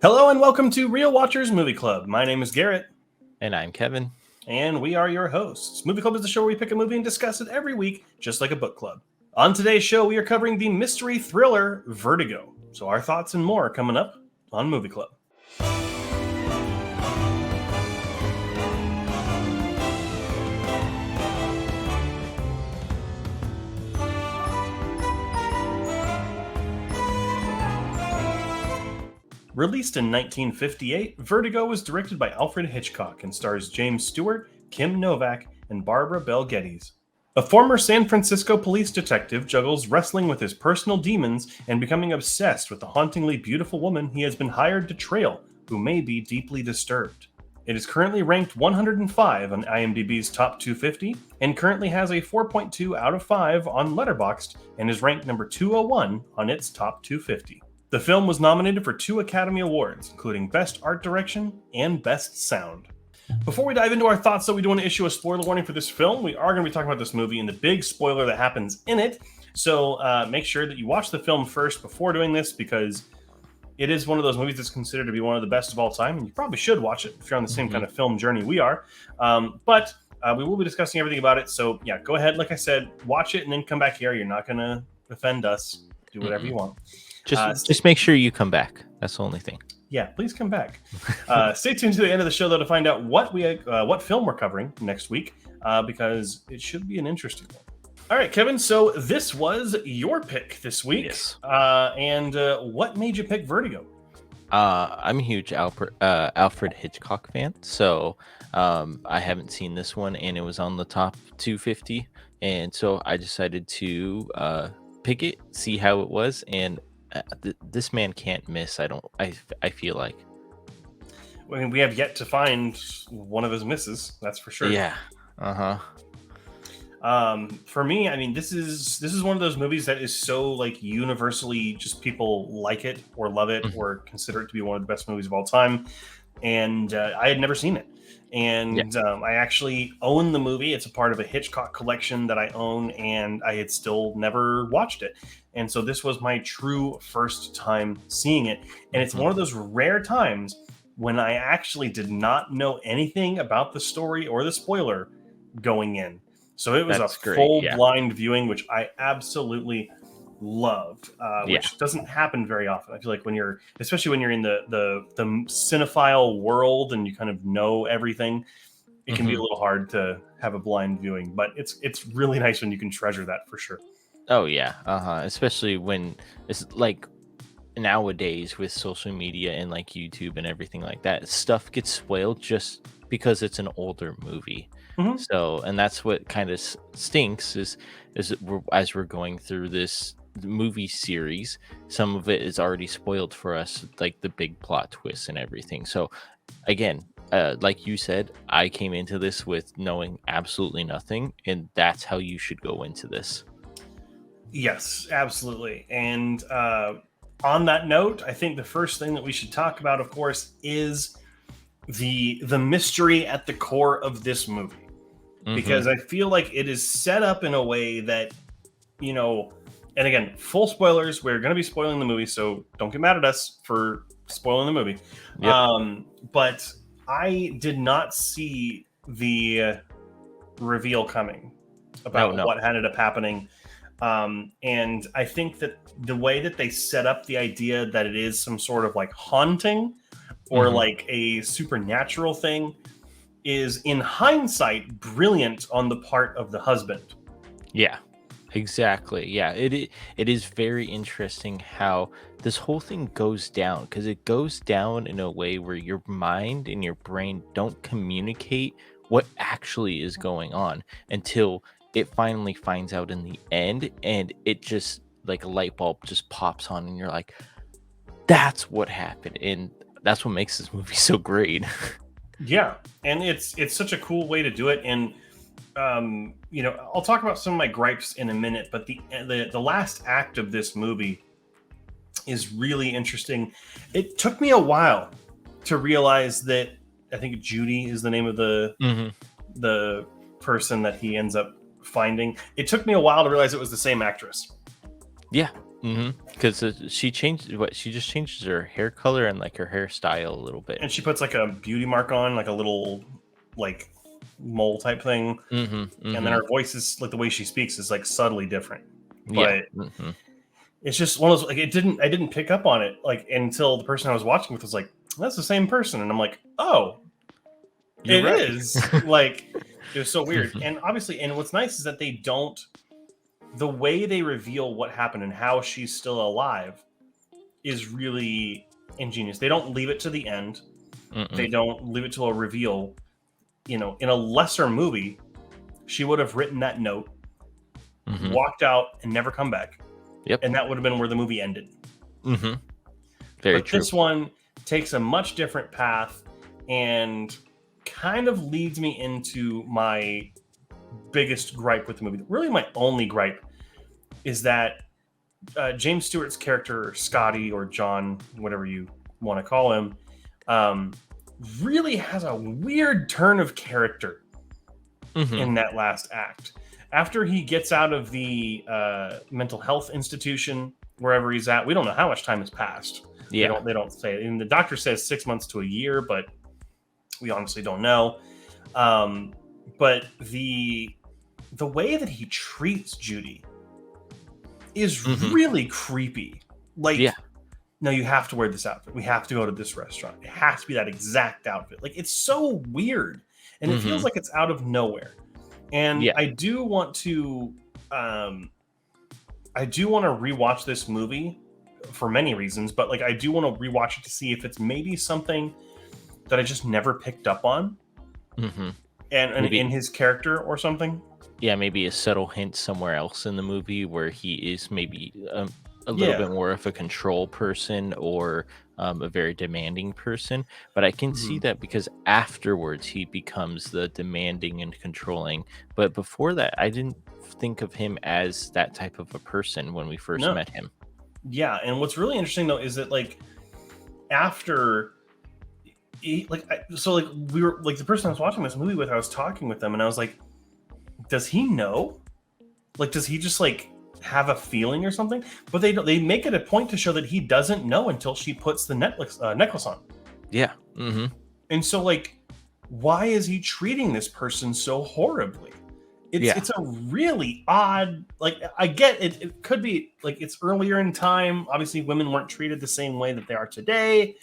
Hello and welcome to Real Watchers Movie Club. My name is Garrett. And I'm Kevin. And we are your hosts. Movie Club is the show where we pick a movie and discuss it every week, just like a book club. On today's show, we are covering the mystery thriller Vertigo. So our thoughts and more are coming up on Movie Club. Released in 1958, Vertigo was directed by Alfred Hitchcock and stars James Stewart, Kim Novak, and Barbara Bel Geddes. A former San Francisco police detective juggles wrestling with his personal demons and becoming obsessed with the hauntingly beautiful woman he has been hired to trail, who may be deeply disturbed. It is currently ranked 105 on IMDb's Top 250 and currently has a 4.2 out of 5 on Letterboxd and is ranked number 201 on its Top 250. The film was nominated for 2 Academy Awards, including Best Art Direction and Best Sound. Before we dive into our thoughts, though, we do want to issue a spoiler warning for this film. We are going to be talking about this movie and the big spoiler that happens in it. So make sure that you watch the film first before doing this, because it is one of those movies that's considered to be one of the best of all time. And you probably should watch it if you're on the same kind of film journey we are. But we will be discussing everything about it. So yeah, go ahead. Like I said, watch it and then come back here. You're not going to offend us. Do whatever you want. Just make sure you come back. That's the only thing. Yeah, please come back. Stay tuned to the end of the show, though, to find out what film we're covering next week, because it should be an interesting one. All right, Kevin, so this was your pick this week. Yes. And what made you pick Vertigo? I'm a huge Alfred Hitchcock fan, so I haven't seen this one, and it was on the top 250, and so I decided to pick it, see how it was, and this man can't miss. I feel like. I mean, we have yet to find one of his misses. That's for sure. Yeah. For me, I mean, this is one of those movies that is so like universally just people like it or love it or consider it to be one of the best movies of all time. And I had never seen it. And I actually own the movie. It's a part of a Hitchcock collection that I own, and I had still never watched it. And so this was my true first time seeing it. And it's one of those rare times when I actually did not know anything about the story or the spoiler going in. So it was full blind viewing, which I absolutely loved, which doesn't happen very often. I feel like especially when you're in the cinephile world and you kind of know everything, it can be a little hard to have a blind viewing, but it's really nice when you can treasure that for sure. Oh yeah. Especially when it's like nowadays with social media and like YouTube and everything like that, stuff gets spoiled just because it's an older movie. So, and that's what kind of stinks is as we're going through this movie series, some of it is already spoiled for us, like the big plot twists and everything. So again, like you said, I came into this with knowing absolutely nothing, and that's how you should go into this. Yes, absolutely. And on that note, I think the first thing that we should talk about, of course, is the mystery at the core of this movie. Because I feel like it is set up in a way that, and again, full spoilers, we're going to be spoiling the movie, so don't get mad at us for spoiling the movie. Yep. But I did not see the reveal coming about what ended up happening. And I think that the way that they set up the idea that it is some sort of like haunting or like a supernatural thing is, in hindsight, brilliant on the part of the husband. Yeah, exactly. Yeah, it is very interesting how this whole thing goes down, because it goes down in a way where your mind and your brain don't communicate what actually is going on until it finally finds out in the end, and it just like a light bulb just pops on, and you're like, that's what happened, and that's what makes this movie so great. Yeah, and it's such a cool way to do it. And I'll talk about some of my gripes in a minute, but the last act of this movie is really interesting. It took me a while to realize that, I think Judy is the name of the person that he ends up finding. It took me a while to realize it was the same actress. Yeah. Because she changed what she just changes her hair color and like her hairstyle a little bit. And she puts like a beauty mark on, like a little like mole type thing. And then her voice is like the way she speaks is like subtly different. Yeah. But it's just one of those like I didn't pick up on it like until the person I was watching with was like, that's the same person. And I'm like, oh, You're right. is. Like it was so weird. And obviously, and what's nice is that they don't the way they reveal what happened and how she's still alive is really ingenious. They don't leave it to the end. They don't leave it to a reveal. You know, in a lesser movie, she would have written that note, walked out, and never come back. Yep. And that would have been where the movie ended. Very but true. This one takes a much different path and kind of leads me into my biggest gripe with the movie. Really, my only gripe is that James Stewart's character, Scotty or John, whatever you want to call him, really has a weird turn of character in that last act. After he gets out of the mental health institution, wherever he's at, we don't know how much time has passed. Yeah. They don't say it. And the doctor says 6 months to a year, but we honestly don't know. But the way that he treats Judy is really creepy. Like, no, you have to wear this outfit. We have to go to this restaurant. It has to be that exact outfit. Like, it's so weird. And it feels like it's out of nowhere. And I do want to rewatch this movie for many reasons, but like I do want to rewatch it to see if it's maybe something that I just never picked up on. And in his character or something. Yeah, maybe a subtle hint somewhere else in the movie where he is maybe a little bit more of a control person or a very demanding person. But I can see that because afterwards he becomes the demanding and controlling. But before that, I didn't think of him as that type of a person when we first met him. Yeah, and what's really interesting though is that like after we were like the person I was watching this movie with, I was talking with them and I was like, does he know? Like, does he just like have a feeling or something? But they make it a point to show that he doesn't know until she puts the necklace on. Yeah. And so like, why is he treating this person so horribly? It's a really odd, like, I get it. It could be like it's earlier in time. Obviously, women weren't treated the same way that they are today.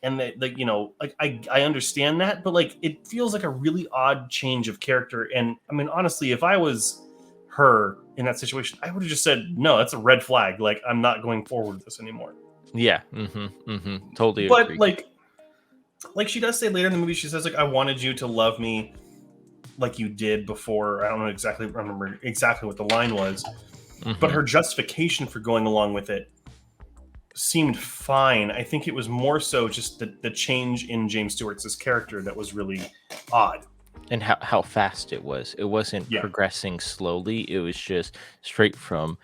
And that, like, you know, like I understand that, but like it feels like a really odd change of character. And I mean, honestly, if I was her in that situation, I would have just said, no, that's a red flag. Like, I'm not going forward with this anymore. Yeah. Totally. But agree. like she does say later in the movie, she says like, I wanted you to love me like you did before. I don't remember exactly what the line was, but her justification for going along with it seemed fine. I think it was more so just the change in James Stewart's character that was really odd. And how fast it was. It wasn't progressing slowly. It was just straight from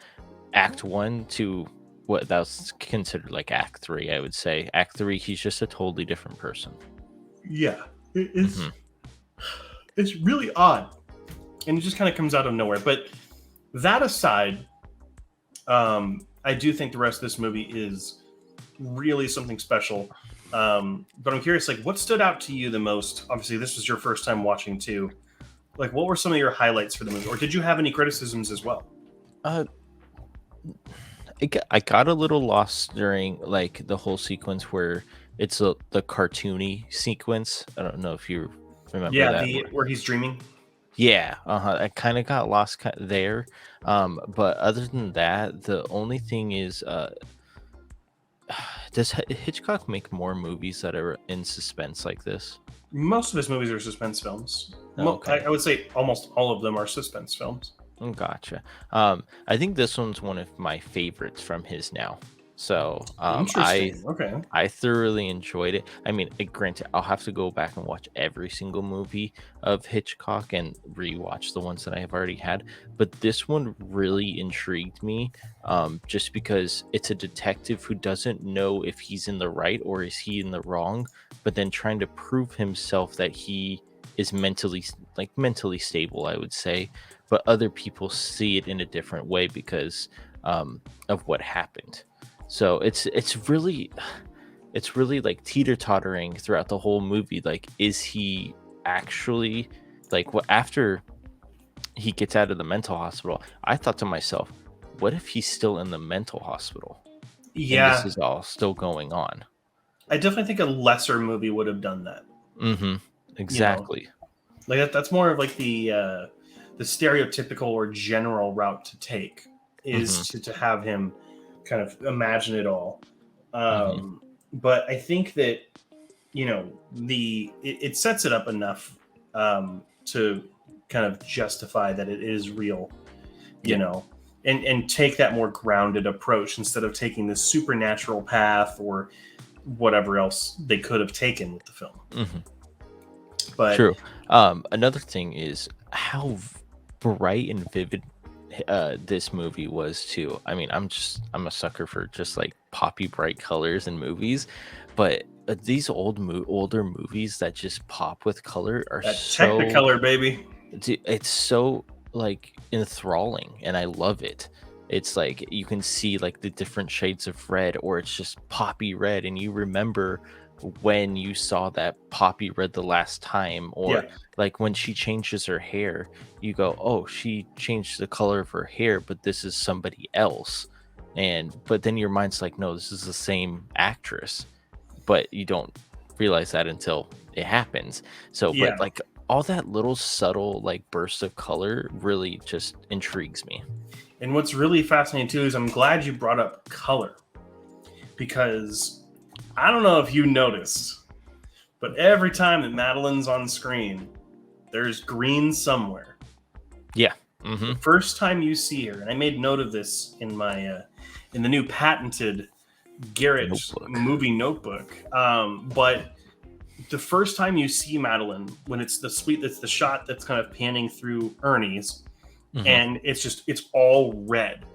Act 1 to what that was considered like Act 3, I would say. Act 3, he's just a totally different person. Yeah. It's really odd. And it just kind of comes out of nowhere. But that aside, I do think the rest of this movie is really something special. But I'm curious, like, what stood out to you the most? Obviously, this was your first time watching too. Like, what were some of your highlights for the movie? Or did you have any criticisms as well? I got a little lost during like the whole sequence where it's the cartoony sequence. I don't know if you remember that. Where he's dreaming. Yeah, I kind of got lost there. But other than that, the only thing is, does Hitchcock make more movies that are in suspense like this? Most of his movies are suspense films. Okay. I would say almost all of them are suspense films. Gotcha. I think this one's one of my favorites from his now. So I thoroughly enjoyed it. I mean, granted, I'll have to go back and watch every single movie of Hitchcock and rewatch the ones that I have already had. But this one really intrigued me, just because it's a detective who doesn't know if he's in the right or is he in the wrong, but then trying to prove himself that he is mentally stable, I would say. But other people see it in a different way because of what happened. So it's really like teeter-tottering throughout the whole movie. Like, is he actually, like, what after he gets out of the mental hospital? I thought to myself, what if he's still in the mental hospital and this Yeah, is all still going on? I definitely think a lesser movie would have done that. Mm-hmm. You know, Exactly. like that's more of like the stereotypical or general route to take Mm-hmm. is to have him kind of imagine it all. Mm-hmm. But I think that it sets it up enough to kind of justify that it is real, you Yeah. know, and take that more grounded approach instead of taking this supernatural path or whatever else they could have taken with the film. Mm-hmm. But True. Another thing is how bright and vivid this movie was too. I mean, I'm a sucker for just like poppy bright colors in movies, but these older movies that just pop with color are that so Technicolor, baby. it's so like enthralling, and I love it. It's like you can see like the different shades of red, or it's just poppy red, and you remember when you saw that poppy red the last time, Yeah, or like when she changes her hair, you go, oh, she changed the color of her hair, but this is somebody else. And but then your mind's like, no, this is the same actress, but you don't realize that until it happens. So, but yeah. like all that little subtle like burst of color really just intrigues me. And what's really fascinating too is I'm glad you brought up color because I don't know if you noticed, but every time that Madeline's on screen, there's green somewhere. Yeah. The Mm-hmm. first time you see her, and I made note of this in my in the new patented Garrett Notebook. movie notebook. But the first time you see Madeline, when it's the shot that's kind of panning through Ernie's, Mm-hmm. and it's all red,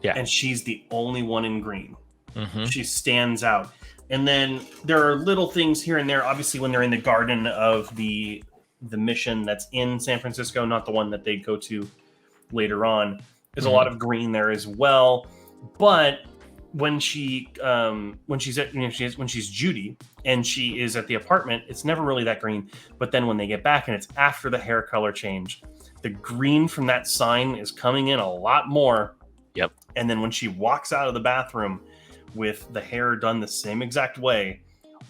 Yeah. and she's the only one in green. Mm-hmm. She stands out. And then there are little things here and there. Obviously, when they're in the garden of the mission that's in San Francisco, not the one that they go to later on, there's a Mm-hmm. lot of green there as well. But when she's at when she's Judy and she is at the apartment, it's never really that green. But then when they get back and it's after the hair color change, the green from that sign is coming in a lot more. Yep. And then when she walks out of the bathroom with the hair done the same exact way,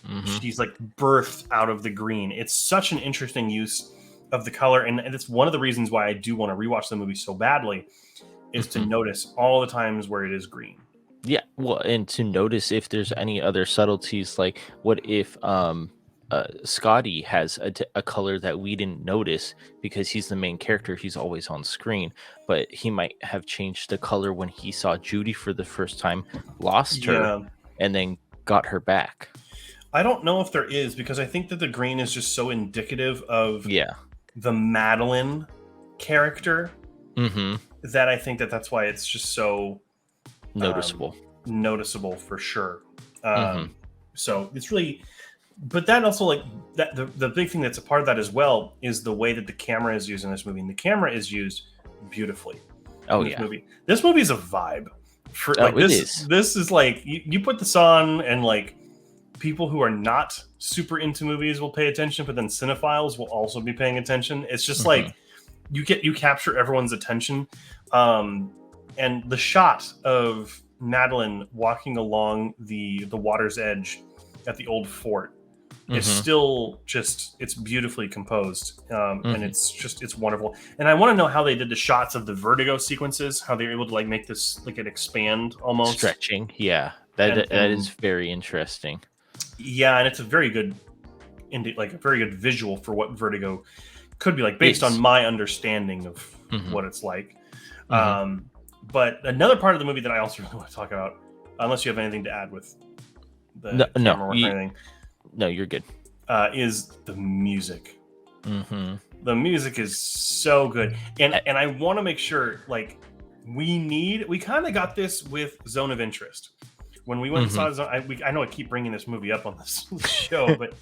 Mm-hmm. she's like birthed out of the green. It's such an interesting use of the color, and it's one of the reasons why I do want to rewatch the movie so badly, is to Mm-hmm. notice all the times where it is green. Yeah. Well, and to notice if there's any other subtleties, like what if Scotty has a color that we didn't notice because he's the main character, he's always on screen, but he might have changed the color when he saw Judy for the first time, lost her, Yeah, and then got her back. I don't know if there is, because I think that the green is just so indicative of Yeah. the Madeline character Mm-hmm. that I think that that's why it's just so um, Noticeable. noticeable for sure. Mm-hmm. So it's really, but that also like that the big thing that's a part of that as well is the way that the camera is used in this movie, and the camera is used beautifully Oh in this yeah. movie. This movie is a vibe for Oh, like it this. is. This is like you put this on, and like people who are not super into movies will pay attention, but then cinephiles will also be paying attention. It's just Mm-hmm. like you capture everyone's attention, um, and the shot of Madeline walking along the water's edge at the old fort is Mm-hmm. still just it's beautifully composed, and Mm-hmm. it's wonderful. And I want to know how they did the shots of the vertigo sequences, how they're able to like make this like it expand almost. Stretching. Yeah. and That is and very interesting. yeah, and it's a very good like a very good visual for what vertigo could be like based on Is. my understanding of Mm-hmm. what it's like. Mm-hmm. But another part of the movie that I also really want to talk about, unless you have anything to add with No, the no, camera work or anything, no, you're good. is the music. Mm-hmm. The music is so good, and I want to make sure like we kind of got this with Zone of Interest when we went and saw Zone. I know I keep bringing this movie up on this show, but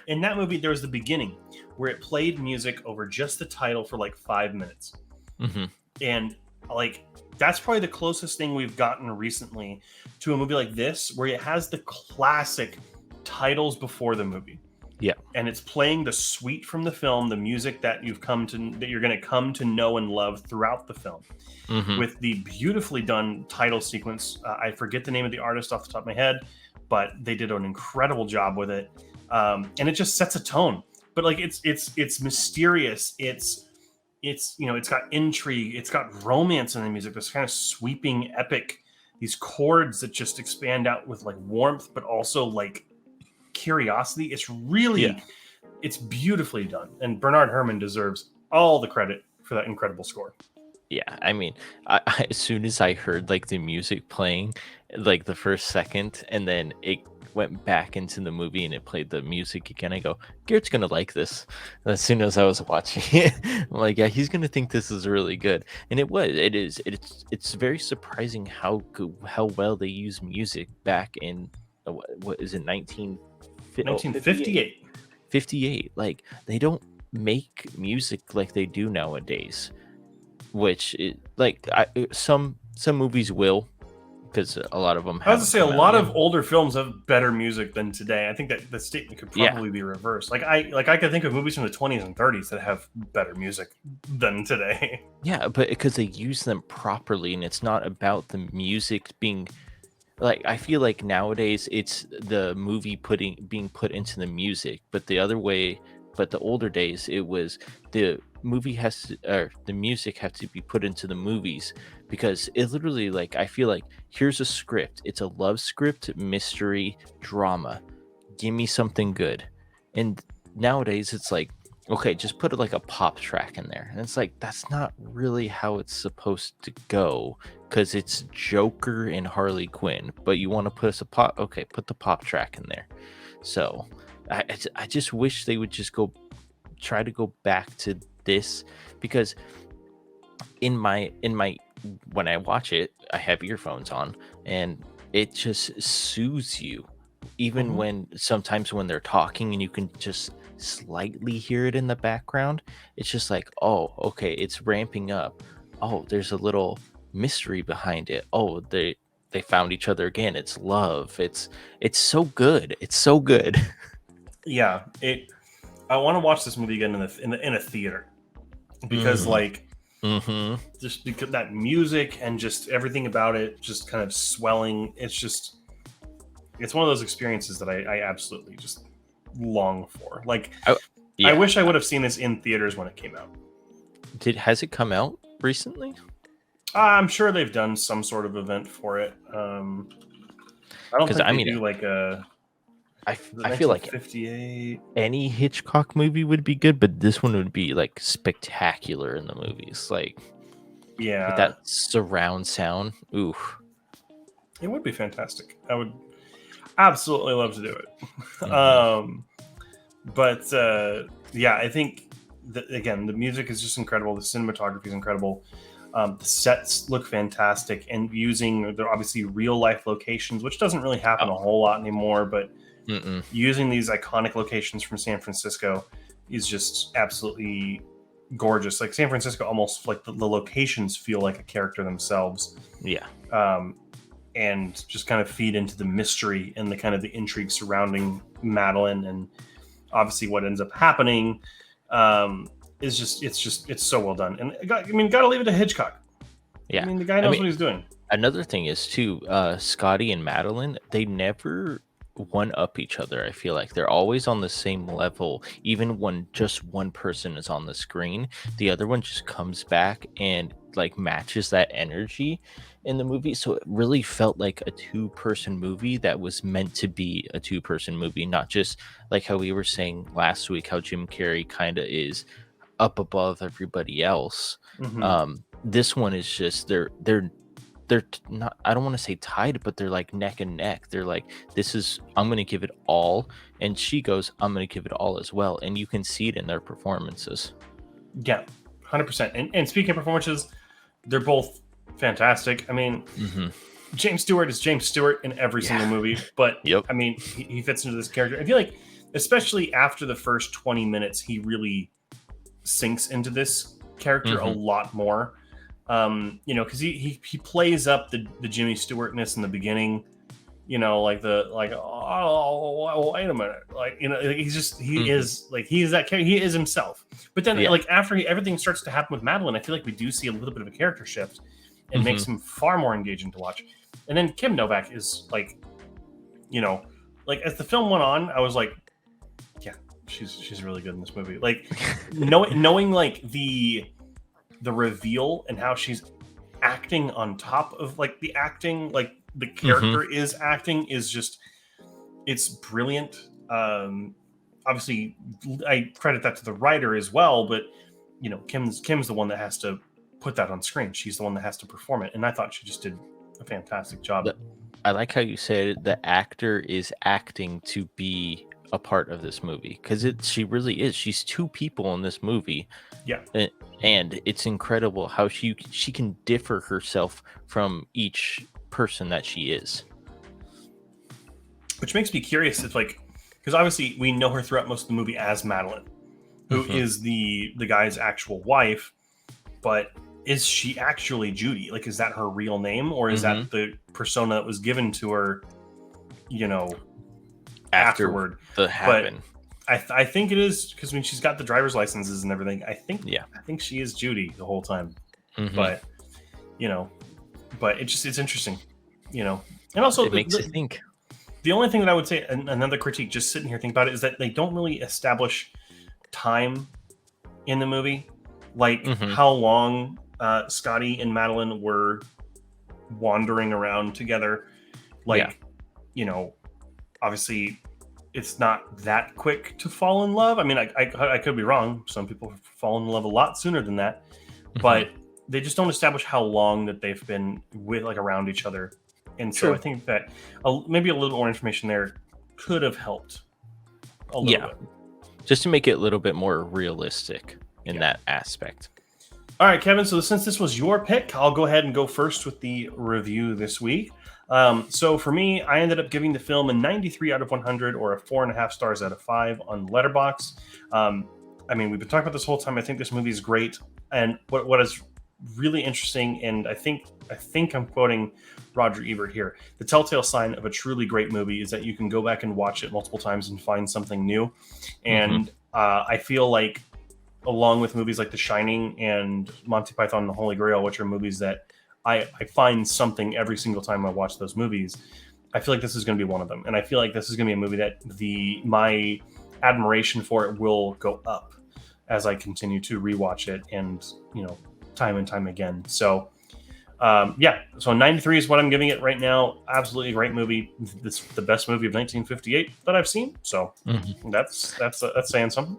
in that movie there was the beginning where it played music over just the title for like 5 minutes, Mm-hmm. and like that's probably the closest thing we've gotten recently to a movie like this, where it has the classic titles before the movie. Yeah. And it's playing the suite from the film, the music that you're going to come to know and love throughout the film, with the beautifully done title sequence. I forget the name of the artist off the top of my head, but they did an incredible job with it, and it just sets a tone. But like it's mysterious. It's it's got intrigue. It's got romance in the music. This kind of sweeping, epic. These chords that just expand out with like warmth, but also like curiosity. It's really, it's beautifully done, and Bernard Herrmann deserves all the credit for that incredible score. Yeah, I mean, as soon as I heard like the music playing, like the first second, and then it went back into the movie and it played the music again, I go, Garrett's gonna like this. And as soon as I was watching it, I'm like, yeah, he's gonna think this is really good, and it was. It is. It's very surprising how well they use music back in what is it 1958. 58. Like they don't make music like they do nowadays, which some movies will, because a lot of them I was to say a lot of older films have better music than today. I think that the statement could probably be reversed. I could think of movies from the 20s and 30s that have better music than today. Yeah, but because they use them properly, and it's not about the music being like, I feel like nowadays it's the movie being put into the music, but the other way. But the older days, it was the movie has to, or the music has to be put into the movies, because it literally, like, I feel like here's a script. It's a love script, mystery, drama. Give me something good. And nowadays it's like, okay, just put like a pop track in there. And it's like, that's not really how it's supposed to go, because it's Joker and Harley Quinn. But you want to put us a pop? Okay, put the pop track in there. So I just wish they would just try to go back to this, because in my when I watch it, I have earphones on, and it just soothes you, even when sometimes when they're talking and you can just slightly hear it in the background. It's just like, oh, okay, it's ramping up. Oh, there's a little mystery behind it. Oh, they found each other again. It's love. It's so good. It's so good. Yeah, I want to watch this movie again in a theater, because just because that music and just everything about it just kind of swelling. It's one of those experiences that I absolutely just long for. Like, I wish I would have seen this in theaters when it came out. Has it come out recently? I'm sure they've done some sort of event for it. I don't think they do like a. I feel like 58. Any Hitchcock movie would be good, but this one would be like spectacular in the movies. Like, with that surround sound. Ooh, it would be fantastic. I would absolutely love to do it. I think that, again, the music is just incredible. The cinematography is incredible. The sets look fantastic, and they're obviously real life locations, which doesn't really happen a whole lot anymore, but using these iconic locations from San Francisco is just absolutely gorgeous. Like, San Francisco, almost like the locations feel like a character themselves. Yeah. And just kind of feed into the mystery and the kind of the intrigue surrounding Madeline, and obviously what ends up happening it's so well done. And gotta leave it to Hitchcock. Yeah. I mean, the guy knows what he's doing. Another thing is too, Scotty and Madeline, they never one up each other. I feel like they're always on the same level. Even when just one person is on the screen, the other one just comes back and like matches that energy in the movie. So it really felt like a two-person movie that was meant to be a two-person movie, not just like how we were saying last week, how Jim Carrey kind of is up above everybody else. This one is just they're not, I don't want to say tied, but they're like neck and neck. They're like, I'm going to give it all. And she goes, I'm going to give it all as well. And you can see it in their performances. Yeah, 100%. And speaking of performances, they're both fantastic. I mean, James Stewart is James Stewart in every single movie, but I mean, he fits into this character. I feel like, especially after the first 20 minutes, he really sinks into this character a lot more. Because he plays up the Jimmy Stewartness in the beginning, like oh, wait a minute, he is like he is that character, he is himself. But then Yeah. like after everything starts to happen with Madeline, I feel like we do see a little bit of a character shift, and makes him far more engaging to watch. And then Kim Novak is like, like as the film went on, I was like, yeah, she's really good in this movie. Like knowing like the reveal and how she's acting on top of like the acting, like the character is acting, is just, it's brilliant. Obviously I credit that to the writer as well, but Kim's the one that has to put that on screen. She's the one that has to perform it, and I thought she just did a fantastic job. I like how you said the actor is acting to be a part of this movie, because she really is. She's two people in this movie. Yeah. And it's incredible how she can differ herself from each person that she is. Which makes me curious if, like, because obviously we know her throughout most of the movie as Madeline, who is the guy's actual wife, but is she actually Judy? Like, is that her real name, or is that the persona that was given to her, afterward? The happen. I think it is, because when she's got the driver's licenses and everything, I think she is Judy the whole time. But it's interesting, and also it makes you think. The only thing that I would say, another critique, just sitting here thinking about it, is that they don't really establish time in the movie, like how long Scotty and Madeline were wandering around together. Like, obviously it's not that quick to fall in love. I mean, I could be wrong. Some people fall in love a lot sooner than that, but they just don't establish how long that they've been with, like, around each other. And so I think that maybe a little more information there could have helped a little bit. Just to make it a little bit more realistic in that aspect. All right, Kevin, so since this was your pick, I'll go ahead and go first with the review this week. So for me, I ended up giving the film a 93 out of 100, or a 4.5 stars out of 5 on Letterboxd. I mean, we've been talking about this whole time. I think this movie is great. And what is really interesting, and I think I'm quoting Roger Ebert here, the telltale sign of a truly great movie is that you can go back and watch it multiple times and find something new. And I feel like, along with movies like The Shining and Monty Python and the Holy Grail, which are movies that I find something every single time I watch those movies, I feel like this is going to be one of them. And I feel like this is going to be a movie that my admiration for it will go up as I continue to rewatch it, and time and time again. So so 93 is what I'm giving it right now. Absolutely great movie. This is the best movie of 1958 that I've seen. So that's saying something.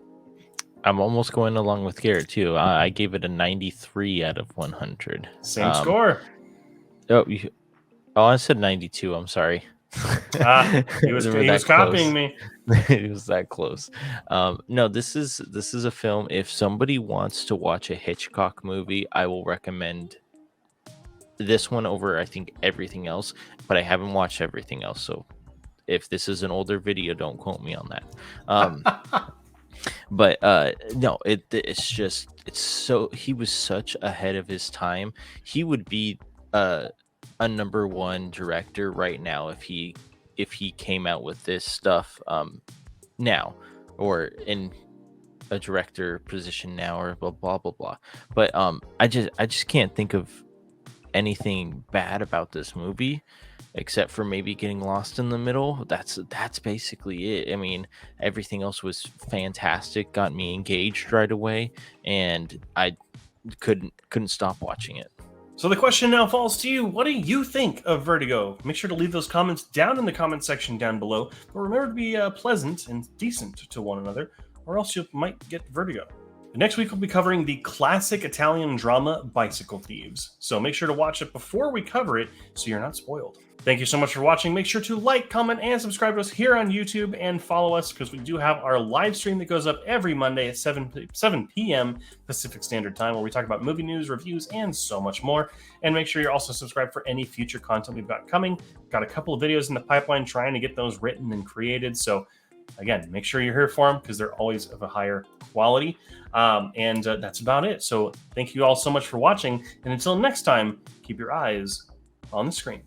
I'm almost going along with Garrett too. I gave it a 93 out of 100. Same score. I said 92. I'm sorry. He was copying me. It was that close. No, this is a film. If somebody wants to watch a Hitchcock movie, I will recommend this one over, I think, everything else. But I haven't watched everything else, so if this is an older video, don't quote me on that. But no, it's so, he was such ahead of his time. He would be a number one director right now if he came out with this stuff now, or in a director position now, or blah blah blah blah. But I just can't think of anything bad about this movie, except for maybe getting lost in the middle. That's basically it. I mean, everything else was fantastic, got me engaged right away, and I couldn't stop watching it. So the question now falls to you. What do you think of Vertigo? Make sure to leave those comments down in the comment section down below. But remember to be pleasant and decent to one another, or else you might get vertigo. Next week, we'll be covering the classic Italian drama Bicycle Thieves. So make sure to watch it before we cover it so you're not spoiled. Thank you so much for watching. Make sure to like, comment, and subscribe to us here on YouTube, and follow us because we do have our live stream that goes up every Monday at 7 p.m. Pacific Standard Time, where we talk about movie news, reviews, and so much more. And make sure you're also subscribed for any future content we've got coming. Got a couple of videos in the pipeline, trying to get those written and created. So again, make sure you're here for them because they're always of a higher quality. And that's about it. So thank you all so much for watching. And until next time, keep your eyes on the screen.